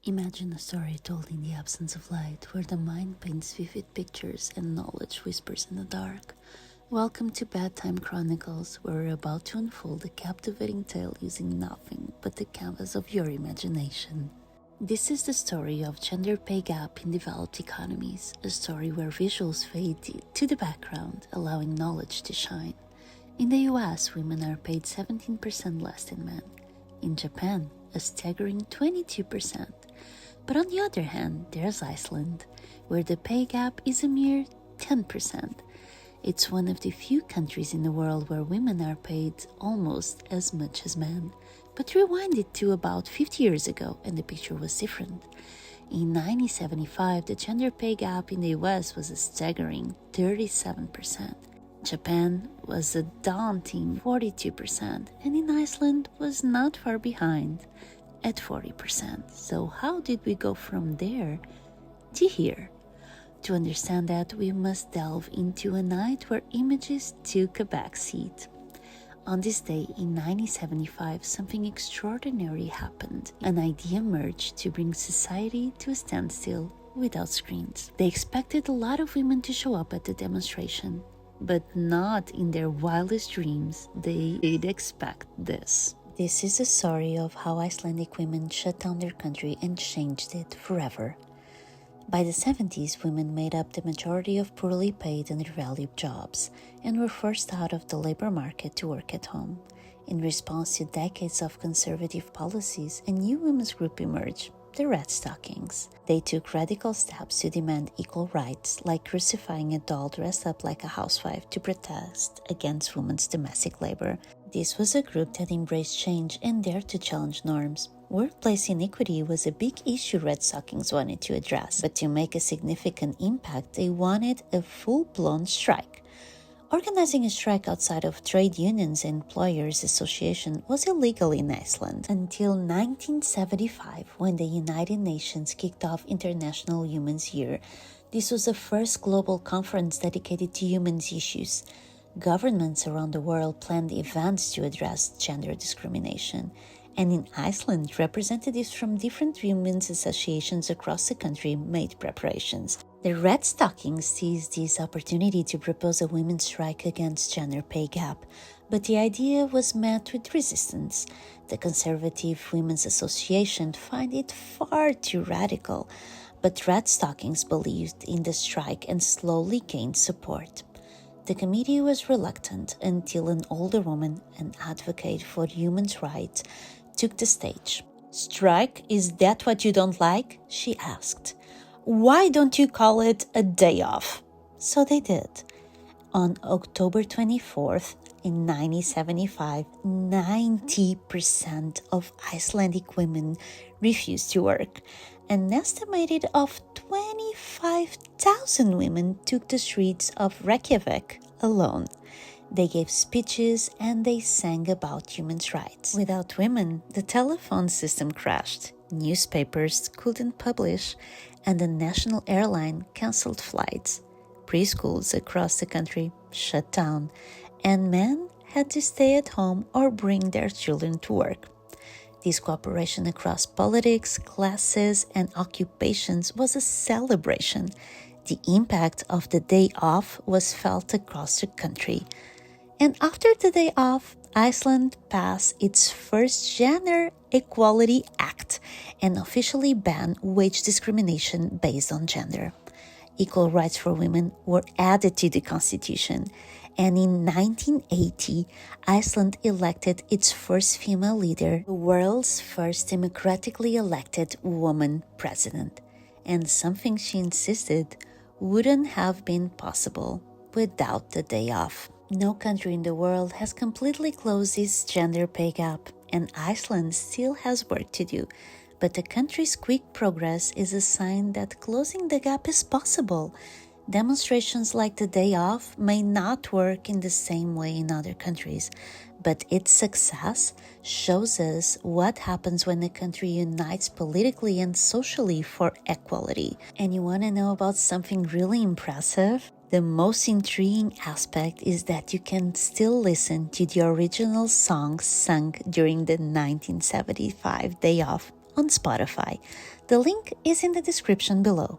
Imagine a story told in the absence of light, where the mind paints vivid pictures and knowledge whispers in the dark. Welcome to Bedtime Chronicles, where we're about to unfold a captivating tale using nothing but the canvas of your imagination. This is the story of gender pay gap in developed economies, a story where visuals fade to the background, allowing knowledge to shine. In the US, women are paid 17% less than men. In Japan, a staggering 22%. But on the other hand, there's Iceland, where the pay gap is a mere 10%. It's one of the few countries in the world where women are paid almost as much as men. But rewind it to about 50 years ago, and the picture was different. In 1975, the gender pay gap in the US was a staggering 37%. Japan was a daunting 42%, and in Iceland was not far behind at 40%. So how did we go from there to here? To understand that, we must delve into a night where images took a backseat. On this day in 1975, something extraordinary happened. An idea emerged to bring society to a standstill without screens. They expected a lot of women to show up at the demonstration, but not in their wildest dreams they did expect this. This is a story of how Icelandic women shut down their country and changed it forever. By the 70s, women made up the majority of poorly paid and undervalued jobs and were forced out of the labor market to work at home. In response to decades of conservative policies, a new women's group emerged, the Redstockings. They took radical steps to demand equal rights, like crucifying a doll dressed up like a housewife to protest against women's domestic labor. This was a group that embraced change and dared to challenge norms. Workplace inequity was a big issue Redstockings wanted to address, but to make a significant impact, they wanted a full-blown strike. Organizing a strike outside of trade unions and employers' association was illegal in Iceland until 1975, when the United Nations kicked off International Women's Year. This was the first global conference dedicated to women's issues. Governments around the world planned events to address gender discrimination, and in Iceland, representatives from different women's associations across the country made preparations. The Redstockings seized this opportunity to propose a women's strike against gender pay gap, but the idea was met with resistance. The Conservative Women's Association found it far too radical, but Redstockings believed in the strike and slowly gained support. The committee was reluctant until an older woman, an advocate for human rights, took the stage. "Strike, is that what you don't like?" she asked. "Why don't you call it a day off?" So they did. On October 24th, in 1975, 90% of Icelandic women refused to work. An estimated of 25,000 women took the streets of Reykjavik alone. They gave speeches and they sang about human rights. Without women, the telephone system crashed, newspapers couldn't publish, and the national airline canceled flights. Preschools across the country shut down, and men had to stay at home or bring their children to work. This cooperation across politics, classes, and occupations was a celebration. The impact of the day off was felt across the country. And after the day off, Iceland passed its first Gender Equality Act and officially banned wage discrimination based on gender. Equal rights for women were added to the constitution, and in 1980, Iceland elected its first female leader, the world's first democratically elected woman president, and something she insisted wouldn't have been possible without the day off. No country in the world has completely closed this gender pay gap, and Iceland still has work to do. But the country's quick progress is a sign that closing the gap is possible. Demonstrations like the day off may not work in the same way in other countries, but its success shows us what happens when a country unites politically and socially for equality. And you want to know about something really impressive? The most intriguing aspect is that you can still listen to the original songs sung during the 1975 day off on Spotify. The link is in the description below.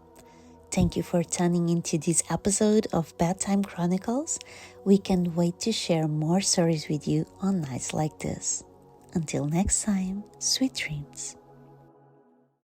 Thank you for tuning into this episode of Bedtime Chronicles. We can't wait to share more stories with you on nights like this. Until next time, sweet dreams.